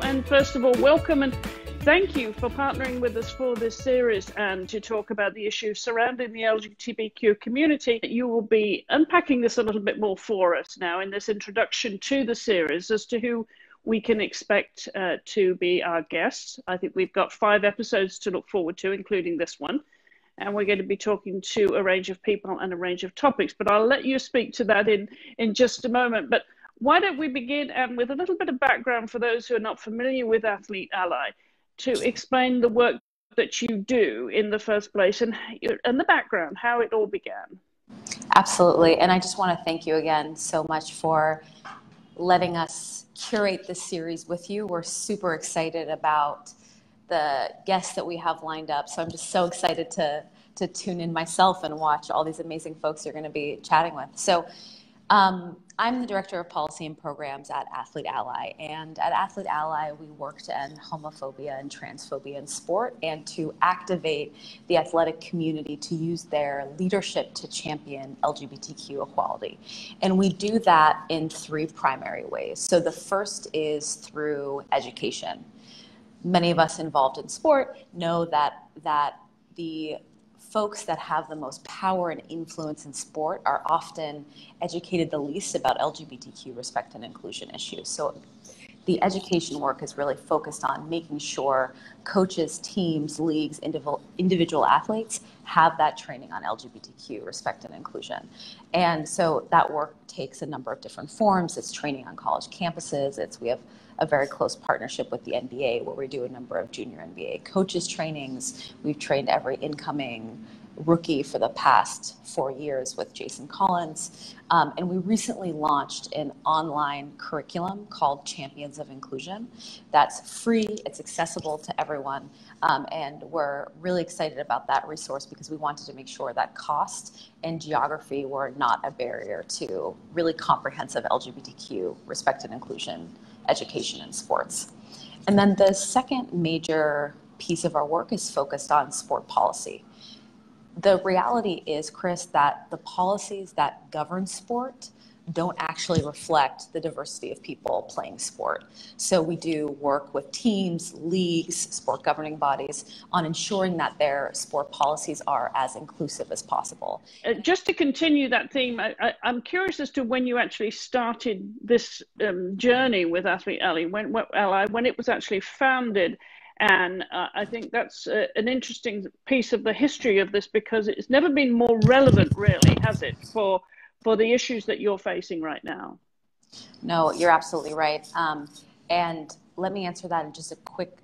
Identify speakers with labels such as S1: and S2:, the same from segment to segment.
S1: And first of all, welcome and thank you for partnering with us for this series and to talk about the issues surrounding the LGBTQ community. You will be unpacking this a little bit more for us now in this introduction to the series as to who we can expect to be our guests. I think we've got 5 episodes to look forward to, including this one. And we're going to be talking to a range of people and a range of topics. But I'll let you speak to that in just a moment. But why don't we begin with a little bit of background for those who are not familiar with Athlete Ally, to explain the work that you do in the first place and the background, how it all began.
S2: Absolutely. And I just want to thank you again so much for letting us curate this series with you. We're super excited about the guests that we have lined up. So I'm just so excited to tune in myself and watch all these amazing folks you're going to be chatting with. So I'm the Director of Policy and Programs at Athlete Ally. And at Athlete Ally, we work to end homophobia and transphobia in sport and to activate the athletic community to use their leadership to champion LGBTQ equality. And we do that in 3 primary ways. So the first is through education. Many of us involved in sport know that the folks that have the most power and influence in sport are often educated the least about LGBTQ respect and inclusion issues. So the education work is really focused on making sure coaches, teams, leagues, individual athletes have that training on LGBTQ respect and inclusion. And so that work takes a number of different forms. It's training on college campuses. We have a very close partnership with the NBA where we do a number of junior NBA coaches trainings. We've trained every incoming rookie for the past 4 years with Jason Collins. And we recently launched an online curriculum called Champions of Inclusion. That's free, it's accessible to everyone. And we're really excited about that resource because we wanted to make sure that cost and geography were not a barrier to really comprehensive LGBTQ respect and inclusion education in sports. And then the second major piece of our work is focused on sport policy. The reality is, Chris, that the policies that govern sport don't actually reflect the diversity of people playing sport. So we do work with teams, leagues, sport governing bodies on ensuring that their sport policies are as inclusive as possible.
S1: Just to continue that theme, I'm curious as to when you actually started this journey with Athlete Ally, when it was actually founded. And I think that's an interesting piece of the history of this because it's never been more relevant, really, has it, for the issues that you're facing right now?
S2: No, you're absolutely right. And let me answer that in just a quick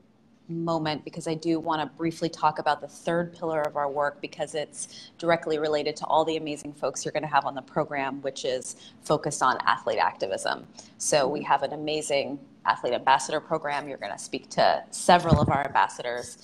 S2: moment because I do want to briefly talk about the third pillar of our work because it's directly related to all the amazing folks you're going to have on the program, which is focused on athlete activism. So we have an amazing athlete ambassador program. You're going to speak to several of our ambassadors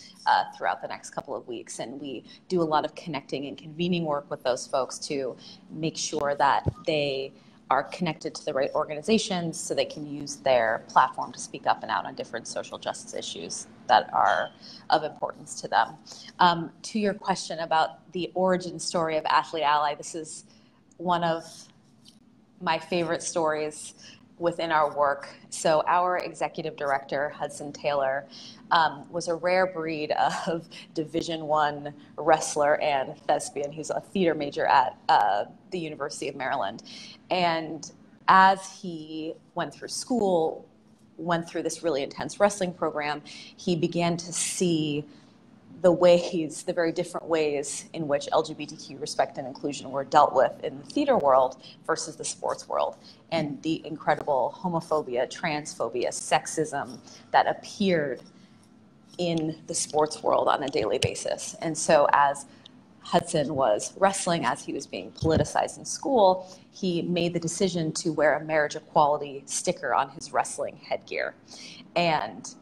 S2: throughout the next couple of weeks. And we do a lot of connecting and convening work with those folks to make sure that they are connected to the right organizations so they can use their platform to speak up and out on different social justice issues that are of importance to them. To your question about the origin story of Athlete Ally, this is one of my favorite stories within our work. So our executive director, Hudson Taylor, was a rare breed of Division I wrestler and thespian. He's a theater major at the University of Maryland. And as he went through school, went through this really intense wrestling program, he began to see the very different ways in which LGBTQ respect and inclusion were dealt with in the theater world versus the sports world, and the incredible homophobia, transphobia, sexism that appeared in the sports world on a daily basis. And so as Hudson was wrestling, as he was being politicized in school, he made the decision to wear a marriage equality sticker on his wrestling headgear. And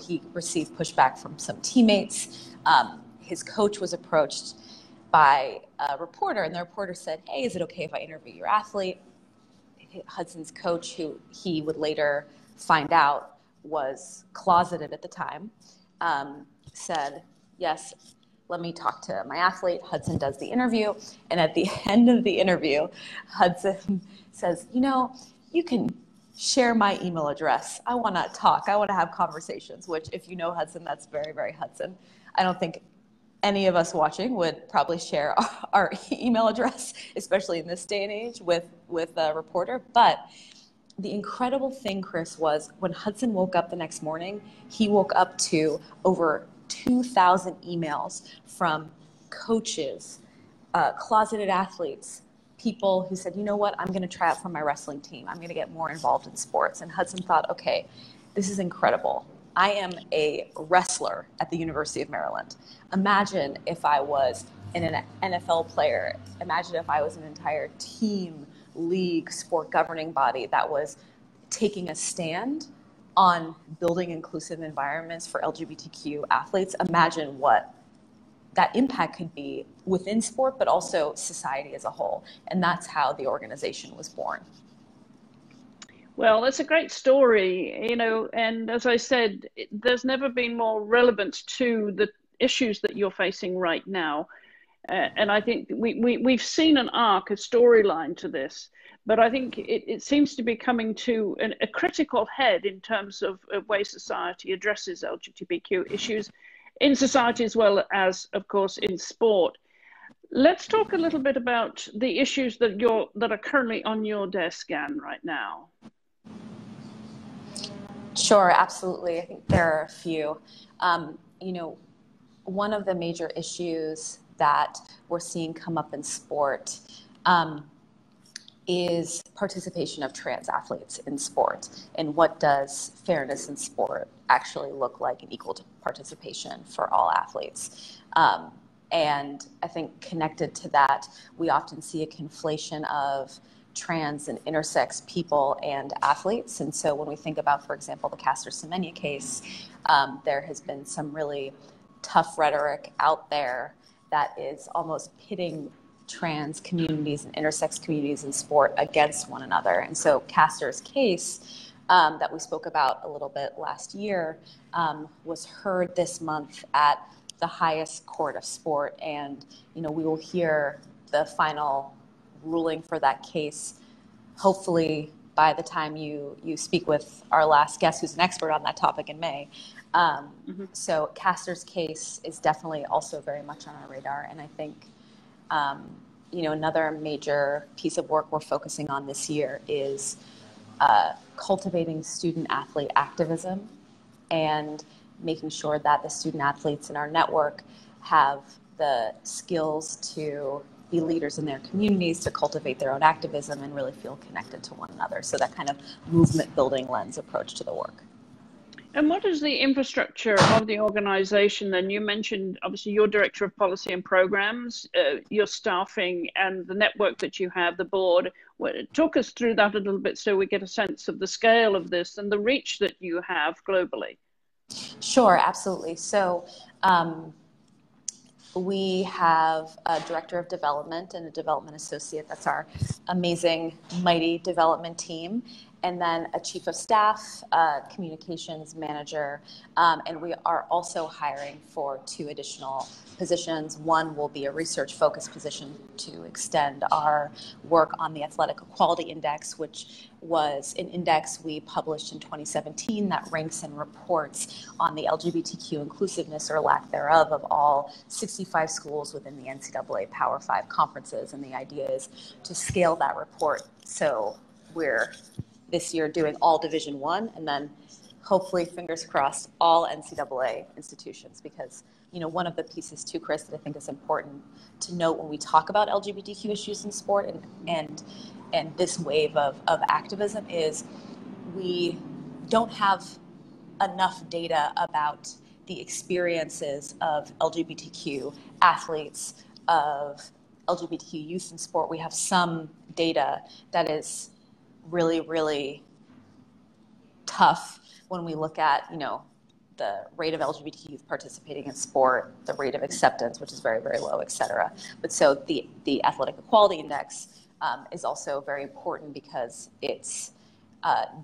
S2: he received pushback from some teammates. His coach was approached by a reporter, and the reporter said, "Hey, is it okay if I interview your athlete?" Hudson's coach, who he would later find out was closeted at the time, said, "Yes, let me talk to my athlete." Hudson does the interview, and at the end of the interview, Hudson says, "You can share my email address. I want to talk. I want to have conversations, which if you know Hudson, that's very, very Hudson. I don't think any of us watching would probably share our email address, especially in this day and age with a reporter. But the incredible thing, Chris, was when Hudson woke up the next morning, he woke up to over 2,000 emails from coaches, closeted athletes, people who said, you know what, I'm going to try out for my wrestling team. I'm going to get more involved in sports. And Hudson thought, okay, this is incredible. I am a wrestler at the University of Maryland. Imagine if I was an NFL player. Imagine if I was an entire team, league, sport governing body that was taking a stand on building inclusive environments for LGBTQ athletes. Imagine what that impact could be within sport, but also society as a whole. And that's how the organization was born.
S1: Well, that's a great story, and as I said, there's never been more relevance to the issues that you're facing right now. And I think we've seen an arc, a storyline to this, but I think it seems to be coming to a critical head in terms of way society addresses LGBTQ issues in society as well as, of course, in sport. Let's talk a little bit about the issues that are currently on your desk, Anne, right now.
S2: Sure, absolutely. I think there are a few. One of the major issues that we're seeing come up in sport is participation of trans athletes in sport, and what does fairness in sport actually look like in equal participation for all athletes. And I think connected to that, we often see a conflation of trans and intersex people and athletes. And so when we think about, for example, the Caster Semenya case, there has been some really tough rhetoric out there that is almost pitting trans communities and intersex communities in sport against one another. And so Caster's case that we spoke about a little bit last year was heard this month at the highest court of sport. And, we will hear the final ruling for that case, hopefully by the time you speak with our last guest, who's an expert on that topic in May. So Caster's case is definitely also very much on our radar. And I think, another major piece of work we're focusing on this year is cultivating student-athlete activism and making sure that the student athletes in our network have the skills to be leaders in their communities, to cultivate their own activism and really feel connected to one another. So that kind of movement building lens approach to the work.
S1: And what is the infrastructure of the organization then? You mentioned, obviously, your director of policy and programs, your staffing and the network that you have, the board. Talk us through that a little bit so we get a sense of the scale of this and the reach that you have globally.
S2: Sure, absolutely. So we have a director of development and a development associate. That's our amazing, mighty development team. And then a chief of staff, communications manager, and we are also hiring for 2 additional positions. One will be a research-focused position to extend our work on the Athletic Equality Index, which was an index we published in 2017 that ranks and reports on the LGBTQ inclusiveness or lack thereof of all 65 schools within the NCAA Power 5 conferences. And the idea is to scale that report. So we're this year doing all Division I, and then hopefully, fingers crossed, all NCAA institutions, because one of the pieces too, Chris, that I think is important to note when we talk about LGBTQ issues in sport and this wave of activism is we don't have enough data about the experiences of LGBTQ athletes, of LGBTQ youth in sport. We have some data that is really, really tough when we look at, the rate of LGBT youth participating in sport, the rate of acceptance, which is very, very low, et cetera. But so the Athletic Equality Index is also very important because it's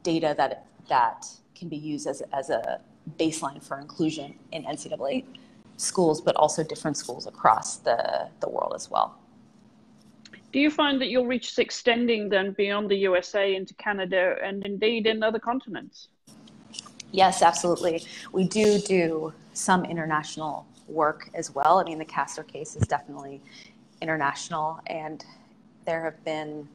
S2: data that can be used as a baseline for inclusion in NCAA schools, but also different schools across the world as well.
S1: Do you find that your reach is extending then beyond the USA into Canada and indeed in other continents?
S2: Yes, absolutely. We do some international work as well. I mean, the Castor case is definitely international, and there have been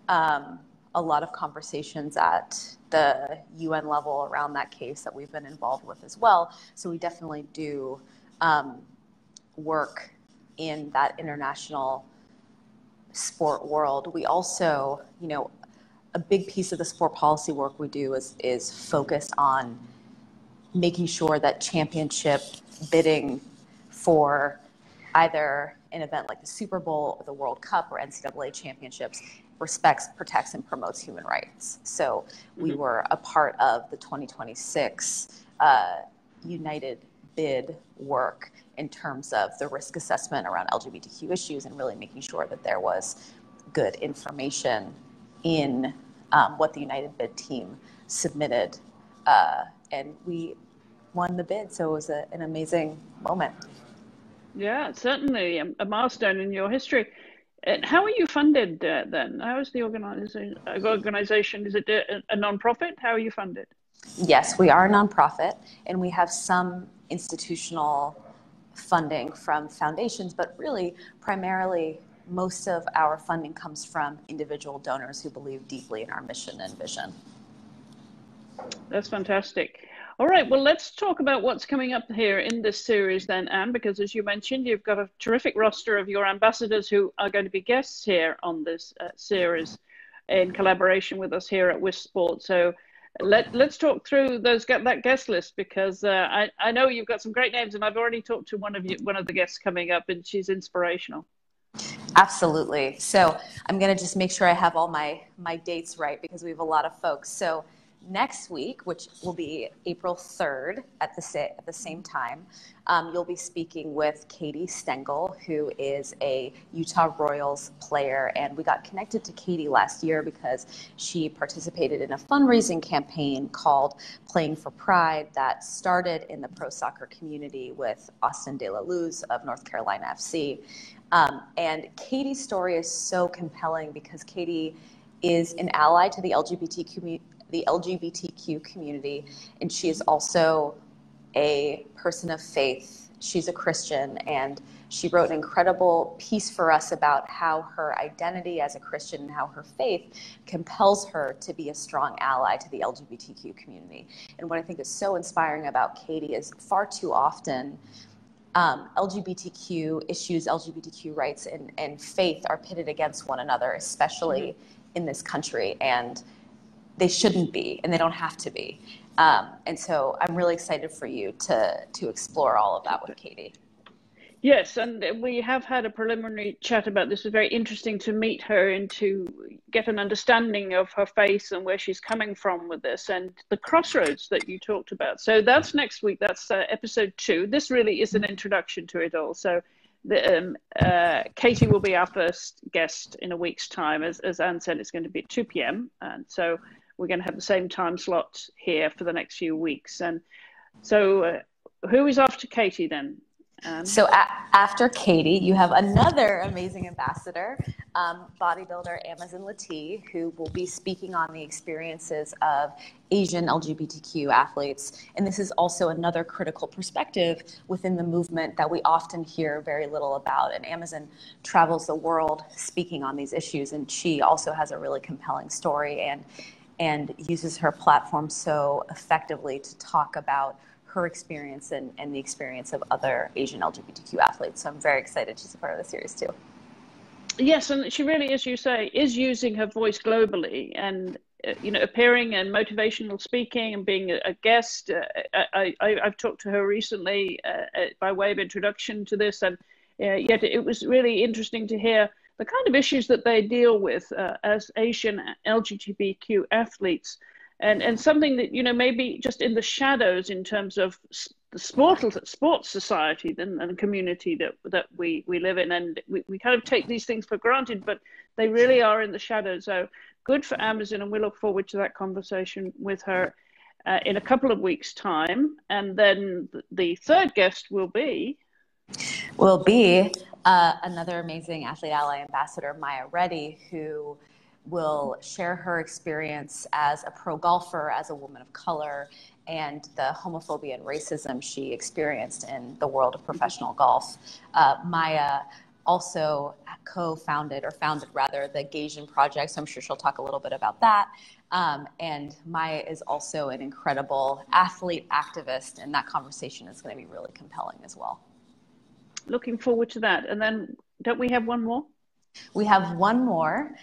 S2: a lot of conversations at the UN level around that case that we've been involved with as well. So we definitely do work in that international sport world. We also, a big piece of the sport policy work we do is focused on making sure that championship bidding for either an event like the Super Bowl or the World Cup or NCAA championships respects, protects, and promotes human rights. So we were a part of the 2026 United bid work in terms of the risk assessment around LGBTQ issues and really making sure that there was good information in what the United bid team submitted. And we won the bid, so it was an amazing moment. Yeah,
S1: certainly a milestone in your history. How are you funded then? How is the organization? Is it a nonprofit? How are you funded?
S2: Yes, we are a nonprofit, and we have some institutional funding from foundations, but really primarily most of our funding comes from individual donors who believe deeply in our mission and vision.
S1: That's fantastic. All right, well, let's talk about what's coming up here in this series then, Anne, because as you mentioned, you've got a terrific roster of your ambassadors who are going to be guests here on this series in collaboration with us here at WISP Sport. So let's talk through that guest list, because I know you've got some great names, and I've already talked to one of the guests coming up, and she's inspirational.
S2: Absolutely. So I'm going to just make sure I have all my dates right, because we have a lot of folks. So next week, which will be April 3rd at the same time, you'll be speaking with Katie Stengel, who is a Utah Royals player. And we got connected to Katie last year because she participated in a fundraising campaign called Playing for Pride that started in the pro soccer community with Austin De La Luz of North Carolina FC. And Katie's story is so compelling because Katie is an ally to the LGBTQ community, and she is also a person of faith. She's a Christian, and she wrote an incredible piece for us about how her identity as a Christian and how her faith compels her to be a strong ally to the LGBTQ community. And what I think is so inspiring about Katie is far too often LGBTQ issues, LGBTQ rights, and faith are pitted against one another, especially in this country. And they shouldn't be, and they don't have to be. And so I'm really excited for you to explore all of that with Katie.
S1: Yes, and we have had a preliminary chat about this. It's very interesting to meet her and to get an understanding of her faith and where she's coming from with this and the crossroads that you talked about. So that's next week. That's episode 2. This really is an introduction to it all. So Katie will be our first guest in a week's time. As Anne said, it's going to be at 2 p.m. And so we're going to have the same time slot here for the next few weeks. And so who is after Katie then?
S2: So after Katie, you have another amazing ambassador, bodybuilder Amazon Lati, who will be speaking on the experiences of Asian LGBTQ athletes. And this is also another critical perspective within the movement that we often hear very little about. And Amazon travels the world speaking on these issues, and she also has a really compelling story and uses her platform so effectively to talk about her experience and the experience of other Asian LGBTQ athletes. So I'm very excited she's a part of the series too.
S1: Yes, and she really, as you say, is using her voice globally and appearing and motivational speaking and being a guest. I've talked to her recently by way of introduction to this, and yet it was really interesting to hear the kind of issues that they deal with as Asian LGBTQ athletes. And something that, maybe just in the shadows in terms of the sports society and community that we live in. And we kind of take these things for granted, but they really are in the shadows. So good for Amazon. And we look forward to that conversation with her in a couple of weeks' time. And then the third guest will be
S2: another amazing Athlete Ally ambassador, Maya Reddy, who will share her experience as a pro golfer, as a woman of color, and the homophobia and racism she experienced in the world of professional golf. Maya also founded the Gaysian Project, so I'm sure she'll talk a little bit about that. And Maya is also an incredible athlete activist, and that conversation is going to be really compelling as well.
S1: Looking forward to that. And then don't we have one more?
S2: We have one more,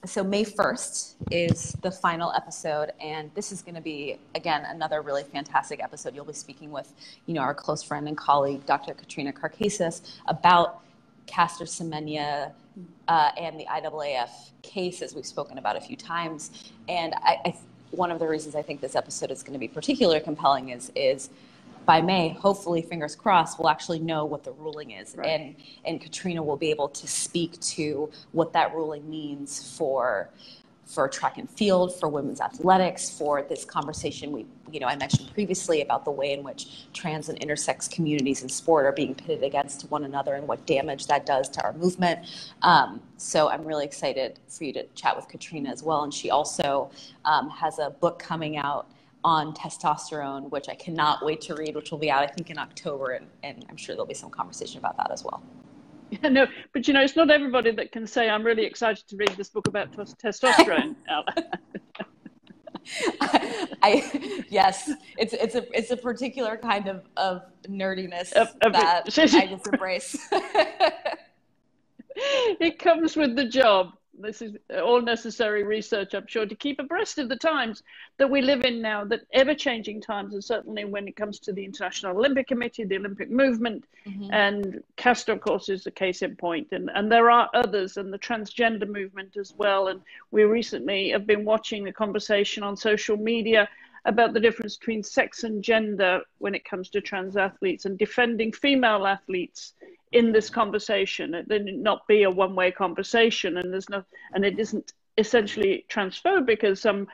S2: so May 1st is the final episode, and this is going to be, again, another really fantastic episode. You'll be speaking with, our close friend and colleague, Dr. Katrina Karkaisis, about Caster Semenya and the IAAF case, as we've spoken about a few times. And one of the reasons I think this episode is going to be particularly compelling is by May, hopefully, fingers crossed, we'll actually know what the ruling is. Right. And Katrina will be able to speak to what that ruling means for track and field, for women's athletics, for this conversation I mentioned previously about the way in which trans and intersex communities in sport are being pitted against one another and what damage that does to our movement. So I'm really excited for you to chat with Katrina as well. And she also has a book coming out on testosterone, which I cannot wait to read, which will be out, I think, in October, and I'm sure there'll be some conversation about that as well.
S1: Yeah, no, but it's not everybody that can say, I'm really excited to read this book about testosterone.
S2: Yes, it's a particular kind of nerdiness that I just embrace.
S1: It comes with the job. This is all necessary research, I'm sure, to keep abreast of the times that we live in now, that ever-changing times, and certainly when it comes to the International Olympic Committee, the Olympic movement, and Caster, of course, is the case in point. And there are others, and the transgender movement as well. And we recently have been watching the conversation on social media about the difference between sex and gender when it comes to trans athletes, and defending female athletes in this conversation. It need not be a one-way conversation, and it isn't essentially transphobic, as some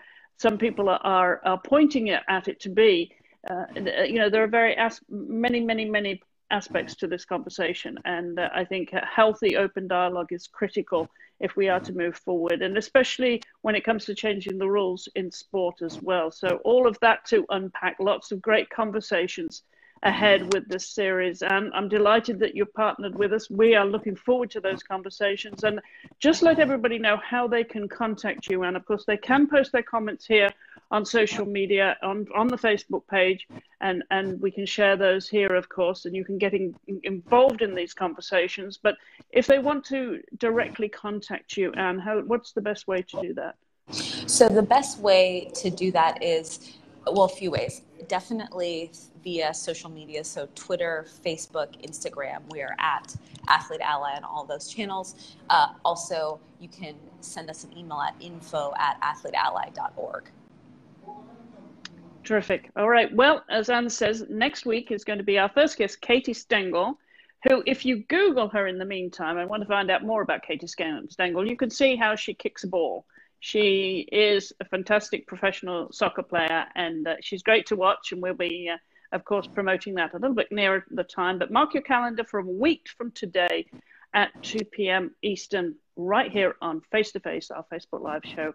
S1: people are pointing at it to be. There are many aspects to this conversation, and I think a healthy open dialogue is critical if we are to move forward, and especially when it comes to changing the rules in sport as well. So all of that to unpack, lots of great conversations ahead with this series, and I'm delighted that you've partnered with us. We are looking forward to those conversations, and just let everybody know how they can contact you. And of course, they can post their comments here on social media, on the Facebook page, and we can share those here, of course, and you can get involved in these conversations. But if they want to directly contact you, Anne, what's the best way to do that?
S2: So the best way to do that is, a few ways. Definitely via social media, so Twitter, Facebook, Instagram. We are at Athlete Ally on all those channels. Also, you can send us an email at info@athleteally.org.
S1: Terrific. All right. Well, as Anne says, next week is going to be our first guest, Katie Stengel, who, if you Google her in the meantime and want to find out more about Katie Stengel, you can see how she kicks a ball. She is a fantastic professional soccer player, and she's great to watch, and we'll be, of course, promoting that a little bit nearer the time. But mark your calendar for a week from today at 2 p.m. Eastern, right here on Face to Face, our Facebook Live show,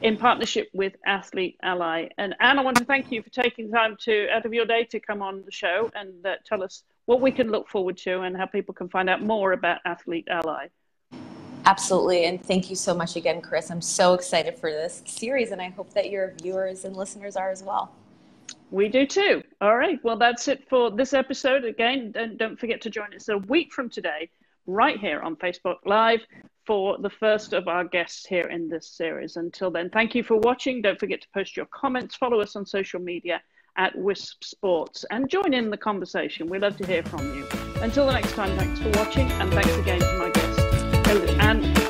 S1: in partnership with Athlete Ally. And Anne, I want to thank you for taking time out of your day to come on the show and tell us what we can look forward to and how people can find out more about Athlete Ally.
S2: Absolutely. And thank you so much again, Chris. I'm so excited for this series, and I hope that your viewers and listeners are as well.
S1: We do too. All right. Well, that's it for this episode. Again, don't forget to join us a week from today, right here on Facebook Live, for the first of our guests here in this series. Until then, thank you for watching. Don't forget to post your comments. Follow us on social media at Wisp Sports and join in the conversation. We love to hear from you. Until the next time, thanks for watching, and thanks again to my guest, Anne